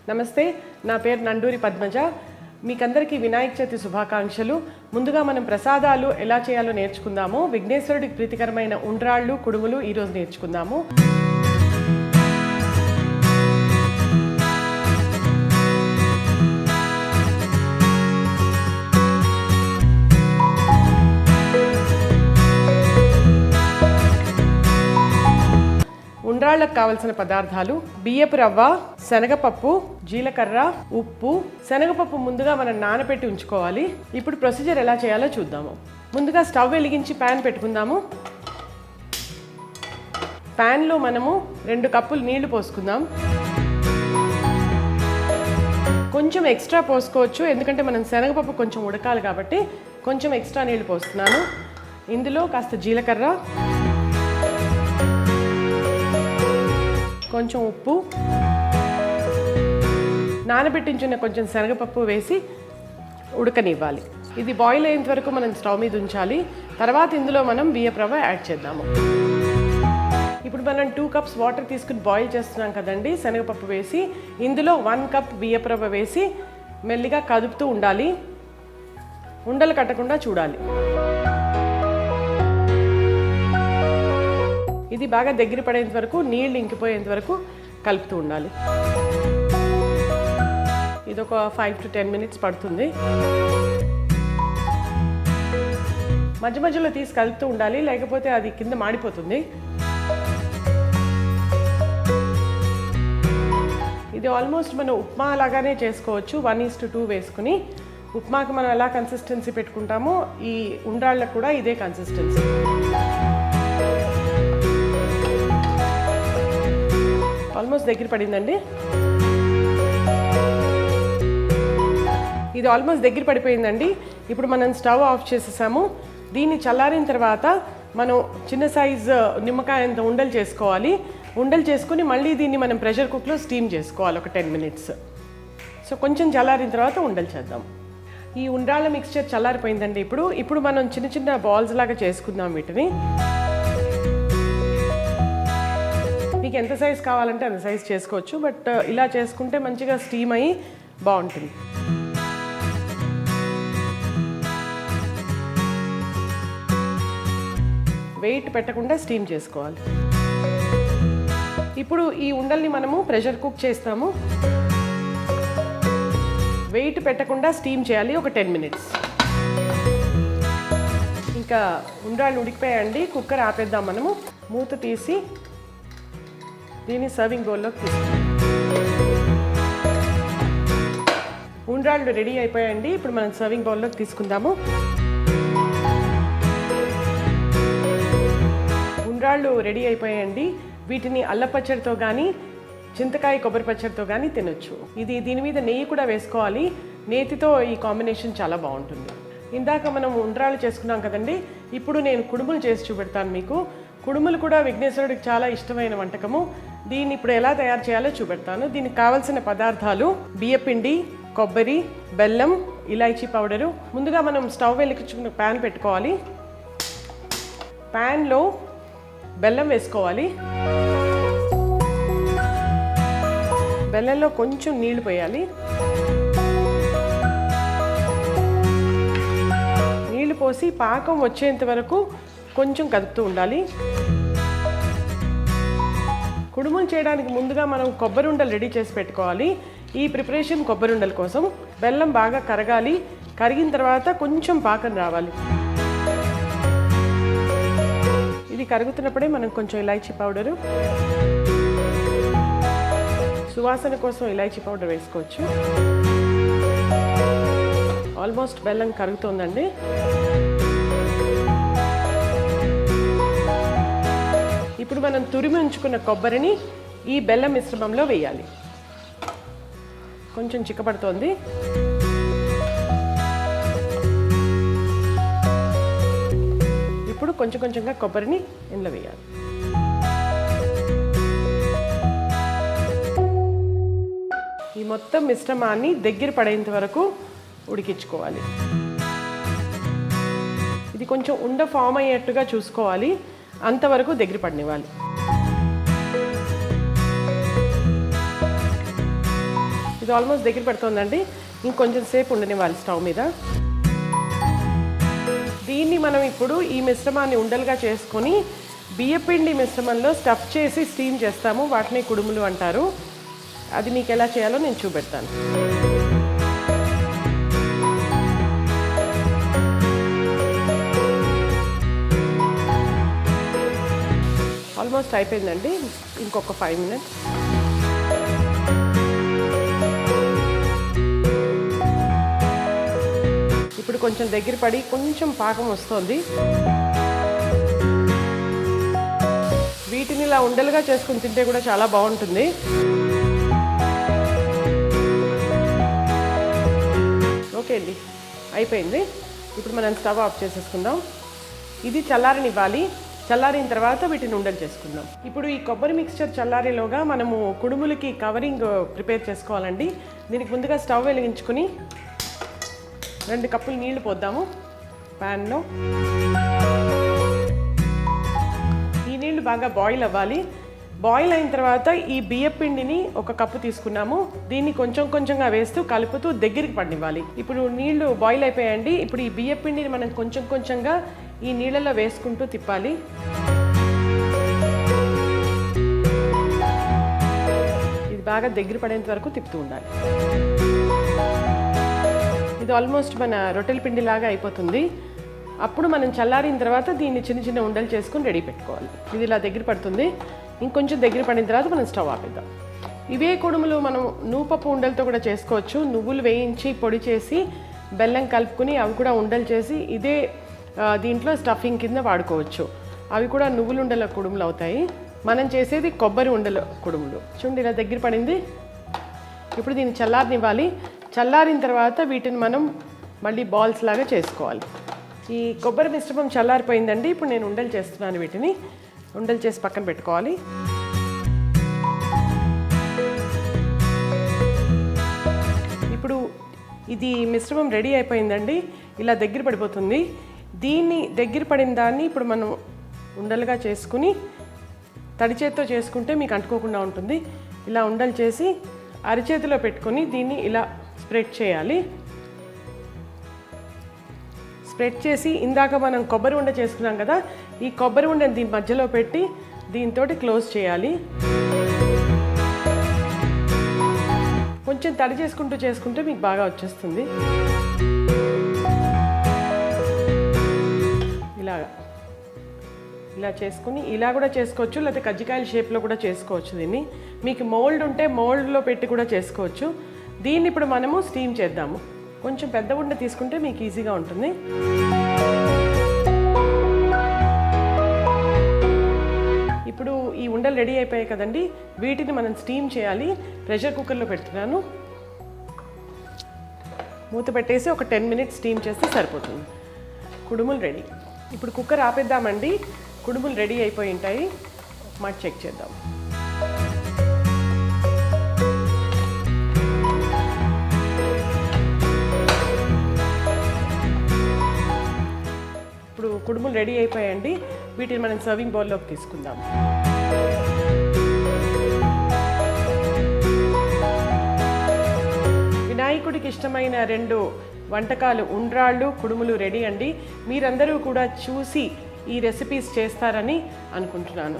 నమస్తే, నా పేరు నండూరి పద్మజ. మీకందరికీ వినాయక చవితి శుభాకాంక్షలు. ముందుగా మనం ప్రసాదాలు ఎలా చేయాలో నేర్చుకుందాము. విఘ్నేశ్వరుడికి ప్రీతికరమైన ఉండ్రాళ్ళు కుడుములు ఈరోజు నేర్చుకుందాము. ఉండ్రాళ్ళకు కావలసిన పదార్థాలు: బియ్యపు రవ్వ, శనగపప్పు, జీలకర్ర, ఉప్పు. శనగపప్పు ముందుగా మనం నానబెట్టి ఉంచుకోవాలి. ఇప్పుడు ప్రొసీజర్ ఎలా చేయాలో చూద్దాము. ముందుగా స్టవ్ వెలిగించి ప్యాన్ పెట్టుకుందాము. ప్యాన్లో మనము 2 కప్పులు నీళ్లు పోసుకుందాం. కొంచెం ఎక్స్ట్రా పోసుకోవచ్చు, ఎందుకంటే మనం శనగపప్పు కొంచెం ఉడకాలి కాబట్టి కొంచెం ఎక్స్ట్రా నీళ్లు పోస్తున్నాను. ఇందులో కాస్త జీలకర్ర, కొంచెం ఉప్పు, నానబెట్టించిన కొంచెం శనగపప్పు వేసి ఉడకనివ్వాలి. ఇది బాయిల్ అయ్యేంత వరకు మనం స్టవ్ మీద ఉంచాలి. తర్వాత ఇందులో మనం బియ్యపు రవ్వ యాడ్ చేద్దాము. ఇప్పుడు మనం 2 కప్స్ వాటర్ తీసుకుని బాయిల్ చేస్తున్నాం కదండి, శనగపప్పు వేసి ఇందులో 1 కప్ బియ్యపు రవ్వ వేసి మెల్లిగా కదుపుతూ ఉండాలి. ఉండలు కట్టకుండా చూడాలి. ఇది బాగా దగ్గర పడేంత వరకు, నీళ్ళు ఇంకిపోయేంత వరకు కలుపుతూ ఉండాలి. ఇది ఒక 5 to 10 minutes పడుతుంది. మధ్య మధ్యలో తీసి కలుపుతూ ఉండాలి, లేకపోతే అది కింద మాడిపోతుంది. ఇది ఆల్మోస్ట్ మనం ఉప్మా లాగానే చేసుకోవచ్చు. 1:2 వేసుకుని ఉప్మాకి మనం ఎలా కన్సిస్టెన్సీ పెట్టుకుంటామో ఈ ఉండ్రాళ్ళకు కూడా ఇదే కన్సిస్టెన్సీ. ఆల్మోస్ట్ దగ్గర పడిందండి. ఇది ఆల్మోస్ట్ దగ్గర పడిపోయిందండి. ఇప్పుడు మనం స్టవ్ ఆఫ్ చేసేసాము. దీన్ని చల్లారిన తర్వాత మనం చిన్న సైజు నిమ్మకాయ అంత ఉండలు చేసుకోవాలి. ఉండలు చేసుకుని మళ్ళీ దీన్ని మనం ప్రెషర్ కుక్కర్లో స్టీమ్ చేసుకోవాలి ఒక 10 minutes. సో కొంచెం చల్లారిన తర్వాత ఉండలు చేద్దాం. ఈ ఉండ్రాళ్ళ మిక్స్చర్ చల్లారిపోయిందండి. ఇప్పుడు మనం చిన్న చిన్న బాల్స్ లాగా చేసుకుందాం వీటిని. మీకు ఎంత సైజ్ కావాలంటే అంత సైజ్ చేసుకోవచ్చు, బట్ ఇలా చేసుకుంటే మంచిగా స్టీమ్ అయ్యి బాగుంటుంది. వెయిట్ పెట్టకుండా స్టీమ్ చేసుకోవాలి. ఇప్పుడు ఈ ఉండల్ని మనము ప్రెషర్ కుక్ చేస్తాము. వెయిట్ పెట్టకుండా స్టీమ్ చేయాలి ఒక 10 minutes. ఇంకా ఉండ్రాళ్ళు ఉడికిపోయాయండి. కుక్కర్ ఆపేద్దాం. మనము మూత తీసి దీన్ని సర్వింగ్ బౌల్లోకి తీసుకుందాం. ఉండ్రాళ్ళు రెడీ అయిపోయాయండి. ఇప్పుడు మనం సర్వింగ్ బౌల్లోకి తీసుకుందాము. ఉండ్రాళ్ళు రెడీ అయిపోయాయండి. వీటిని అల్లపచ్చడితో కానీ చింతకాయ కొబ్బరి పచ్చడితో కానీ తినొచ్చు. దీని మీద నెయ్యి కూడా వేసుకోవాలి. నేతితో ఈ కాంబినేషన్ చాలా బాగుంటుంది. ఇందాక మనం ఉండ్రాళ్ళు చేసుకున్నాం కదండి, ఇప్పుడు నేను కుడుములు చేసి చూపెడతాను మీకు. కుడుములు కూడా విఘ్నేశ్వరుడికి చాలా ఇష్టమైన వంటకము. దీన్ని ఇప్పుడు ఎలా తయారు చేయాలో చూపెడతాను. దీనికి కావాల్సిన పదార్థాలు: బియ్యపిండి, కొబ్బరి, బెల్లం, ఇలాచీ పౌడరు. ముందుగా మనం స్టవ్ వెలిగించుకున్న ప్యాన్ పెట్టుకోవాలి. ప్యాన్లో బెల్లం వేసుకోవాలి. బెల్లంలో కొంచెం నీళ్లు పోయాలి. నీళ్లు పోసి పాకం వచ్చేంత వరకు కొంచెం కదుపుతూ ఉండాలి. కుడుములు చేయడానికి ముందుగా మనం కొబ్బరి ఉండలు రెడీ చేసి పెట్టుకోవాలి. ఈ ప్రిపరేషన్ కొబ్బరి ఉండల కోసం. బెల్లం బాగా కరగాలి. కరిగిన తర్వాత కొంచెం పాకం రావాలి. ఇది కరుగుతున్నప్పుడే మనం కొంచెం ఇలాచీ పౌడరు, సువాసన కోసం ఇలాచీ పౌడర్ వేసుకోవచ్చు. ఆల్మోస్ట్ బెల్లం కరుగుతోందండి. ఇప్పుడు మనం తురిమి ఉంచుకున్న కొబ్బరిని ఈ బెల్లం మిశ్రమంలో వేయాలి. కొంచెం చిక్కబడుతోంది. ఇప్పుడు కొంచెం కొంచెంగా కొబ్బరిని ఇందులో వేయాలి. ఈ మొత్తం మిశ్రమాన్ని దగ్గర పడేంత వరకు ఉడికించుకోవాలి. ఇది కొంచెం ఉండ ఫామ్ అయ్యేట్టుగా చూసుకోవాలి. అంతవరకు దగ్గర పడనివ్వాలి. ఇది ఆల్మోస్ట్ దగ్గర పడుతుందండి. ఇంకొంచెం సేపు ఉండనివ్వాలి స్టవ్ మీద. దీన్ని మనం ఇప్పుడు ఈ మిశ్రమాన్ని ఉండలుగా చేసుకొని బియ్యపిండి మిశ్రమంలో స్టఫ్ చేసి స్టీమ్ చేస్తాము. వాటిని కుడుములు అంటారు. అది మీకు ఎలా చేయాలో నేను చూపెడతాను. ఆల్మోస్ట్ అయిపోయిందండి. ఇంకొక 5 minutes. ఇప్పుడు కొంచెం దగ్గర పడి కొంచెం పాకం వస్తుంది. వీటిని ఇలా ఉండలుగా చేసుకుని తింటే కూడా చాలా బాగుంటుంది. ఓకే అండి, అయిపోయింది. ఇప్పుడు మనం స్టవ్ ఆఫ్ చేసేసుకుందాం. ఇది చల్లారనివ్వాలి. చల్లారిన తర్వాత వీటిని ఉండలు చేసుకుందాం. ఇప్పుడు ఈ కొబ్బరి మిక్స్చర్ చల్లారేలోగా మనము కుడుములకి కవరింగ్ ప్రిపేర్ చేసుకోవాలండి. దీనికి ముందుగా స్టవ్ వెలిగించుకుని 2 కప్పులు నీళ్లు పోద్దాము ప్యాన్లో. ఈ నీళ్లు బాగా బాయిల్ అవ్వాలి. బాయిల్ అయిన తర్వాత ఈ బియ్యపిండిని 1 కప్పు తీసుకున్నాము. దీన్ని కొంచెం కొంచెంగా వేస్తూ కలుపుతూ దగ్గరికి పడినివ్వాలి. ఇప్పుడు నీళ్లు బాయిల్ అయిపోయాయండి. ఇప్పుడు ఈ బియ్యపిండిని మనం కొంచెం కొంచెంగా ఈ నీళ్ళలో వేసుకుంటూ తిప్పాలి. ఇది బాగా దగ్గర పడేంత వరకు తిప్పుతూ ఉండాలి. ఇది ఆల్మోస్ట్ మన రొట్టెల పిండిలాగా అయిపోతుంది. అప్పుడు మనం చల్లారిన తర్వాత దీన్ని చిన్న చిన్న ఉండలు చేసుకుని రెడీ పెట్టుకోవాలి. ఇది ఇలా దగ్గర పడుతుంది. ఇంకొంచెం దగ్గర పడిన తర్వాత మనం స్టవ్ ఆపేద్దాం. ఇవే కుడుములు మనం నూపప్పు ఉండలతో కూడా చేసుకోవచ్చు. నువ్వులు వేయించి పొడి చేసి బెల్లం కలుపుకుని అవి కూడా ఉండలు చేసి ఇదే దీంట్లో స్టఫింగ్ కింద వాడుకోవచ్చు. అవి కూడా నువ్వులు ఉండల కుడుములు అవుతాయి. మనం చేసేది కొబ్బరి ఉండల కుడుములు. చూడండి ఇలా దగ్గర పడింది. ఇప్పుడు దీన్ని చల్లారనివ్వాలి. చల్లారిన తర్వాత వీటిని మనం మళ్ళీ బాల్స్ లాగా చేసుకోవాలి. ఈ కొబ్బరి మిశ్రమం చల్లారిపోయిందండి. ఇప్పుడు నేను ఉండలు చేస్తున్నాను. వీటిని ఉండలు చేసి పక్కన పెట్టుకోవాలి. ఇప్పుడు ఇది మిశ్రమం రెడీ అయిపోయిందండి. ఇలా దగ్గర పడిపోతుంది. దీన్ని దగ్గర పడిన దాన్ని ఇప్పుడు మనం ఉండలుగా చేసుకుని తడి చేతితో చేసుకుంటే మీకు అంటుకోకుండా ఉంటుంది. ఇలా ఉండలు చేసి అరిచేతిలో పెట్టుకొని దీన్ని ఇలా స్ప్రెడ్ చేయాలి. స్ప్రెడ్ చేసి ఇందాక మనం కొబ్బరి ఉండ చేసుకున్నాం కదా, ఈ కొబ్బరి ఉండని దీని మధ్యలో పెట్టి దీంతో క్లోజ్ చేయాలి. కొంచెం తడి చేసుకుంటే మీకు బాగా వచ్చేస్తుంది. ఇలా చేసుకుని ఇలా కూడా చేసుకోవచ్చు, లేకపోతే కజ్జికాయల షేప్లో కూడా చేసుకోవచ్చు. దీన్ని మీకు మోల్డ్ ఉంటే మోల్డ్లో పెట్టి కూడా చేసుకోవచ్చు. దీన్ని ఇప్పుడు మనము స్టీమ్ చేద్దాము. కొంచెం పెద్ద ఉండ తీసుకుంటే మీకు ఈజీగా ఉంటుంది. ఇప్పుడు ఈ ఉండలు రెడీ అయిపోయాయి కదండి. వీటిని మనం స్టీమ్ చేయాలి. ప్రెషర్ కుక్కర్లో పెడుతున్నాను. మూత పెట్టేసి ఒక 10 minutes స్టీమ్ చేస్తే సరిపోతుంది. కుడుములు రెడీ. ఇప్పుడు కుక్కర్ ఆపేద్దామండి. కుడుములు రెడీ అయిపోయి ఉంటాయి. మాట చెక్ చేద్దాం. ఇప్పుడు కుడుములు రెడీ అయిపోయాయండి. వీటిని మనం సర్వింగ్ బౌల్లోకి తీసుకుందాం. వినాయకుడికి ఇష్టమైన 2 వంటకాలు ఉండ్రాళ్ళు కుడుములు రెడీ అండి. మీరందరూ కూడా చూసి ఈ రెసిపీస్ చేస్తారని అనుకుంటున్నాను.